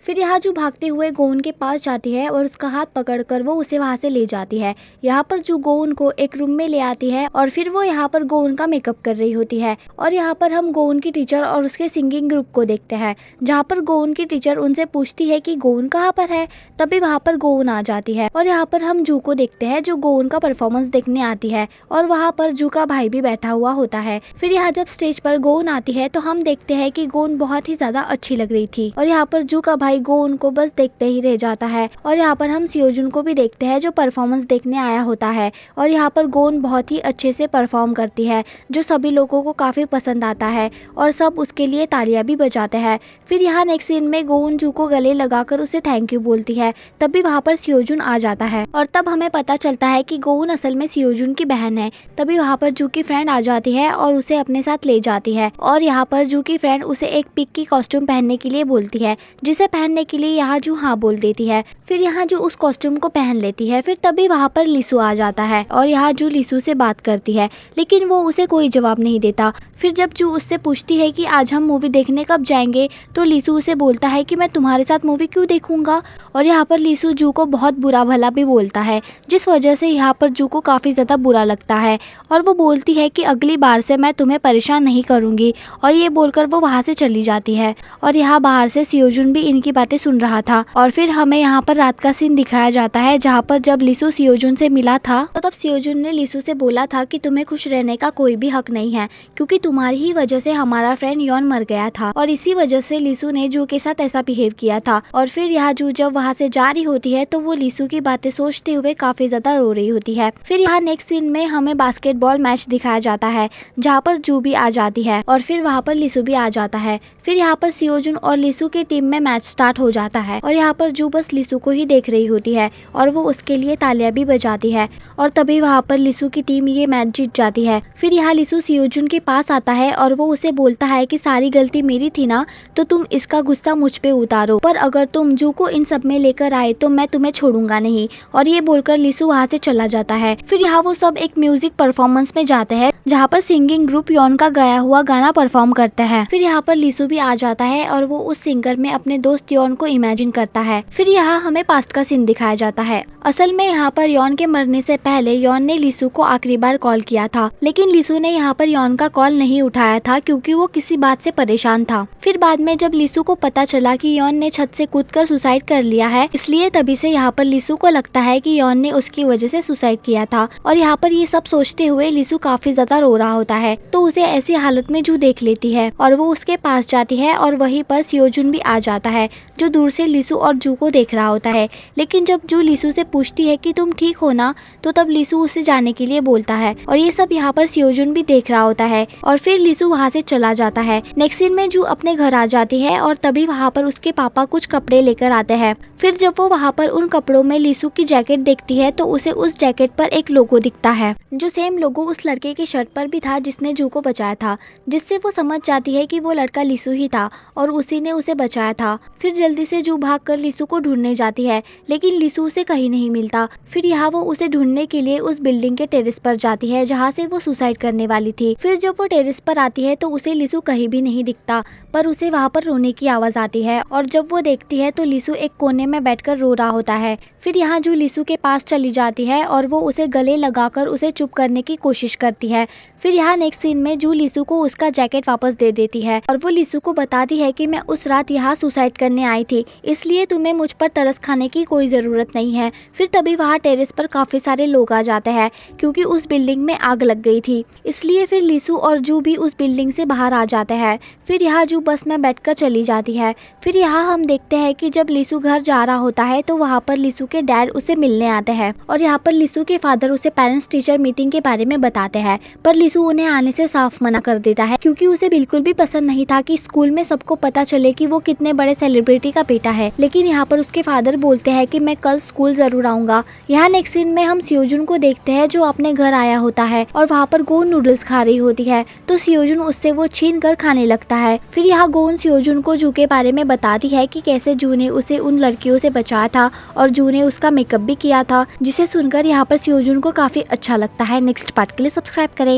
फिर यहाँ जो भागते हुए गोउन के पास जाती है और उसका हाथ पकड़कर वो उसे वहाँ से ले जाती है। यहाँ पर जो गोउन को एक रूम में ले आती है और फिर वो यहाँ पर गोउन का मेकअप कर रही होती है। और यहाँ पर हम गोउन की टीचर और उसके सिंगिंग ग्रुप को देखते हैं, जहाँ पर गोउन की टीचर उनसे पूछती है कि गोउन कहाँ पर है। तभी वहाँ पर गोउन आ जाती है और यहाँ पर हम जू को देखते हैं जो गोउन का परफॉर्मेंस देखने आती है और वहाँ पर जू का भाई भी बैठा हुआ होता है। फिर यहाँ जब स्टेज पर गोउन आती है तो हम देखते हैं कि गोउन बहुत ही ज्यादा अच्छी लग रही थी और यहाँ पर जू का भाई गोउन को बस देखते ही रह जाता है। और यहाँ पर हम सियोजुन को भी देखते हैं जो परफॉर्मेंस देखने आया होता है और यहाँ पर गोउन बहुत ही अच्छे से परफॉर्म करती है जो सभी लोगों को काफी पसंद आता है और सब उसके लिए तालियां भी बजाते हैं। फिर यहाँ नेक्स्ट सीन में गोउन जू को गले लगाकर उसे थैंक यू बोलती है। तभी वहाँ पर सियोजुन आ जाता है और तब हमें पता चलता है कि गोउन असल में सियोजुन की बहन है। तभी वहाँ पर जू की फ्रेंड आ जाती है और उसे अपने साथ ले जाती है और यहाँ पर जू की फ्रेंड उसे एक पिग की कॉस्ट्यूम पहनने के लिए बोलती है, जिसे पहनने के लिए यहाँ जू हाँ बोल देती है। फिर यहाँ जो उस कॉस्ट्यूम को पहन लेती है। फिर तभी वहाँ पर लिसु आ जाता है और यहाँ जू लिसु से बात करती है, लेकिन वो उसे कोई जवाब नहीं देता। फिर जब जू उससे पूछती है कि आज हम मूवी देखने कब जाएंगे, तो लिसु उसे बोलता है कि मैं तुम्हारे साथ मूवी क्यों देखूंगा। और यहाँ पर लिसु जू को बहुत बुरा भला भी बोलता है, जिस वजह से यहाँ पर जू को काफ़ी ज़्यादा बुरा लगता है और वो बोलती है कि अगली बार से मैं तुम्हें परेशान नहीं करूँगी। और ये बोलकर वो वहाँ से चली जाती है। और यहाँ बाहर से सियोजुन भी इनकी बातें सुन रहा था। और फिर हमें यहाँ पर रात का सीन दिखाया जाता है, जहाँ पर जब लिसु सियोजुन से मिला था तो तब सियोजुन ने लिसु से बोला था कि तुम्हें खुश रहने का कोई भी हक नहीं है, क्योंकि तुम्हारी ही वजह से हमारा फ्रेंड यॉन मर गया था और इसी वजह से लिसु ने जू के साथ ऐसा बिहेव किया था। और फिर यहाँ जू जब वहाँ से जा रही होती है तो वो लिसु की बातें सोचते हुए काफी ज्यादा रो रही होती है। फिर यहाँ नेक्स्ट सीन में हमें बास्केटबॉल मैच दिखाया जाता है, जहाँ पर जू भी आ जाती है और फिर वहाँ पर लिसु भी आ जाता है। फिर यहाँ पर सियोजुन और लिसु की टीम में मैच स्टार्ट हो जाता है और यहाँ पर जू बस लिसु को ही देख रही होती है और वो उसके लिए तालियां भी बजाती है और तभी वहाँ पर लिसु की टीम ये मैच जीत जाती है। फिर यहाँ लिसु सियोजुन के पास आता है और वो उसे बोलता है कि सारी गलती मेरी थी ना, तो तुम इसका गुस्सा मुझ पे उतारो, पर अगर तुम जू को इन सब में लेकर आए तो मैं तुम्हें छोड़ूंगा नहीं। और ये बोलकर लिसु वहाँ से चला जाता है। फिर यहाँ वो सब एक म्यूजिक परफॉर्मेंस में जाते हैं, जहाँ पर सिंगिंग ग्रुप यॉन का गाया हुआ गाना परफॉर्म करता है। फिर यहाँ पर लिसु भी आ जाता है और वो उस सिंगर में अपने दोस्त यॉन को इमेजिन करता है। फिर यहाँ हमें पास्ट का सीन दिखाया जाता है। असल में यहाँ पर यॉन के मरने से पहले यॉन ने लिसु को आखिरी बार कॉल किया था, लेकिन लिसु ने यहाँ पर यॉन का कॉल नहीं उठाया था क्योंकि वो किसी बात से परेशान था। फिर बाद में जब लिसु को पता चला कि यॉन ने छत से कूदकर सुसाइड कर लिया है, इसलिए तभी से यहाँ पर लिसु को लगता है कि यॉन ने उसकी वजह से सुसाइड किया था। और यहाँ पर ये सब सोचते हुए लिसु काफी ज्यादा रो रहा होता है, तो उसे ऐसी हालत में जू देख लेती है और वो उसके पास जाती है और वहीं पर सियोजुन भी आ जाता है, जो दूर से लिसु और जू को देख रहा होता है। लेकिन जब जू लिसु से पूछती है कि तुम ठीक हो ना, तो तब लिसु उसे जाने के लिए बोलता है और ये सब यहाँ पर सियोजुन भी देख रहा होता है और फिर लिसु वहाँ से चला जाता है। नेक्स्ट सीन में जू अपने घर आ जाती है और तभी वहाँ पर उसके पापा कुछ कपड़े लेकर आते हैं। फिर जब वो वहाँ पर उन कपड़ों में लिसु की जैकेट देखती है तो उसे उस जैकेट पर एक लोगो दिखता है, जो सेम लोगो उस लड़के की शर्ट पर भी था जिसने जू को बचाया था, जिससे वो समझ जाती है कि वो लड़का लिसु ही था और उसी ने उसे बचाया था। फिर जल्दी से जू भागकर लिसु को ढूंढने जाती है, लेकिन लिसु उसे कहीं नहीं मिलता। फिर यहाँ वो उसे ढूंढने के लिए उस बिल्डिंग के टेरेस पर जाती है जहाँ से वो सुसाइड करने वाली थी। फिर जब वो टेरेस पर आती है तो उसे लिसु कहीं भी नहीं दिखता, पर उसे वहाँ पर रोने की आवाज आती है और जब वो देखती है तो लिसु एक कोने में बैठकर रो रहा होता है। फिर यहाँ जू लिसु के पास चली जाती है और वो उसे गले लगाकर उसे चुप करने की कोशिश करती है। फिर यहाँ नेक्स्ट सीन में जू लिसु को उसका जैकेट वापस दे देती है और वो लिसु को बताती है कि मैं उस रात यहाँ सुसाइड करने आई थी, इसलिए तुम्हें मुझ पर तरस खाने की कोई ज़रूरत नहीं है। फिर तभी वहाँ टेरेस पर काफ़ी सारे लोग आ जाते हैं क्योंकि उस बिल्डिंग में आग लग गई थी, इसलिए फिर लिसु और जू भी उस बिल्डिंग से बाहर आ जाते हैं। फिर यहाँ जू बस में बैठकर चली जाती है। फिर यहाँ हम देखते हैं कि जब लिसु घर जा रहा होता है तो वहाँ पर लिसु के डैड उसे मिलने आते हैं और यहाँ पर लिसु के फादर उसे पेरेंट्स टीचर मीटिंग के बारे में बताते हैं, पर लिसु उन्हें आने से साफ मना कर देता है क्योंकि उसे बिल्कुल भी पसंद नहीं था कि स्कूल में सबको पता चले कि वो कितने बड़े सेलिब्रिटी का बेटा है। लेकिन यहाँ पर उसके फादर बोलते हैं कि मैं कल स्कूल जरूर आऊंगा। यहाँ नेक्स्ट सीन में हम सियोजुन को देखते हैं जो अपने घर आया होता है और वहाँ पर गोन नूडल्स खा रही होती है, तो सियोजुन उससे वो छीन कर खाने लगता है। फिर यहाँ गोन सियोजुन को जू के बारे में बताती है कि कैसे जू ने उसे उन लड़कियों से बचाया था और जू ने उसका मेकअप भी किया था, जिसे सुनकर यहाँ पर सियोजुन को काफी अच्छा लगता है। नेक्स्ट पार्ट के लिए सब्सक्राइब करें।